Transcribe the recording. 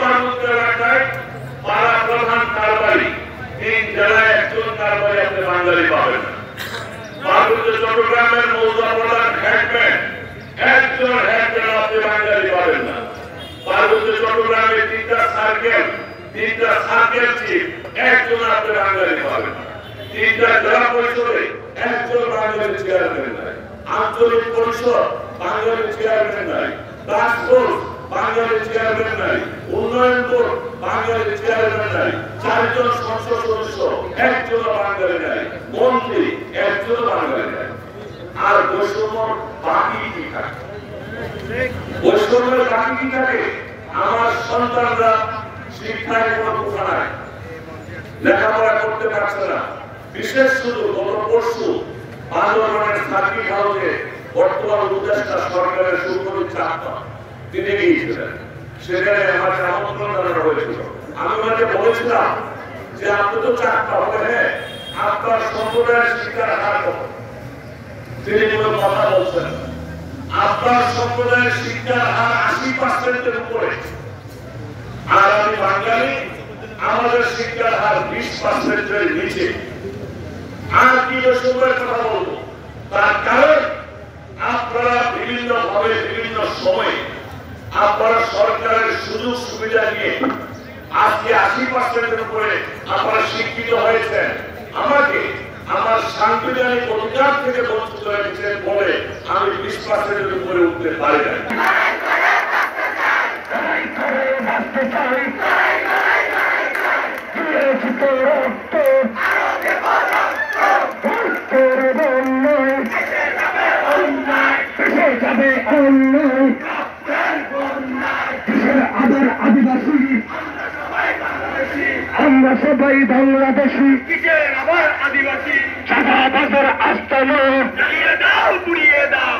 পার্বত্য এলাকায় পাড়া প্রধান কারবারি 3 জেলায় একজন কারবারি আপনি বাঙালি পাবেন না। পার্বত্য চট্টগ্রামের মৌজা প্রধান হেডম্যান একজন হেডম্যান আপনি বাঙালি পাবেন না। পার্বত্য চট্টগ্রামের 3টা সার্কেল চিফ একজন আপনি বাঙালি পাবেন না। 3টা জেলা পরিষদে একজন বাঙালি চেয়ারম্যান নাই। আঞ্চলিক পরিষদ বাঙালি চেয়ারম্যান নাই। টাস্ক ফোর্স বাঙালি চেয়ারম্যান নাই। উন্নয়ন বোর্ড বাঙালি চেয়ারম্যান নাই। 4 জন সংসদ সদস্য একজন বাঙালি নাই। মন্ত্রী একজন বাঙালি নাই। আর বৈষম্য বাকি কি থাকে? বৈষম্যের বাকি কি থাকে? আমার সন্তানরা শিক্ষায় কোনো কোথা নাই, লেখাপড়া করতে পারছে না। বিশেষ শুধু গত পরশু বান্দরবানের সার্কিট হাউসে বর্তমান উপদেষ্টা সরকারের সুপরিচিত আত্মা তিনি গিয়েছিলেন। সেখানে আমাকে আমন্ত্রণ জানানো হয়েছিল। আমি ওনাকে বলেছিলাম যে আপনি তো 4টা হবে, হ্যাঁ আপনার সম্প্রদায়ের শিক্ষার হার কত? তিনি কোনো কথা বলছেন। আপনার সম্প্রদায়ের শিক্ষার হার 80%-এর উপরে, আর আমি বাঙালি, আমাদের শিক্ষার হার 20%-এর নিচে। আর কি বৈষম্যের কথা বলবো? তার কারণ আপনারা বিভিন্ন ভাবে বিভিন্ন সময়ে আপনারা সরকারের সুযোগ সুবিধা নিয়ে আজকে 80%-এর উপরে আপনারা শিক্ষিত হয়েছেন। আমাকে আমার সাংবিধানিক অধিকার থেকে বঞ্চিত হয়েছেন বলে আমি 20%-এর উপরে উঠতে পারি না। আমরা সবাই বাংলাদেশি, আবার আদিবাসী, চাঁদাবাজের আস্তানা জ্বালিয়ে দাও, পুড়িয়ে দাও।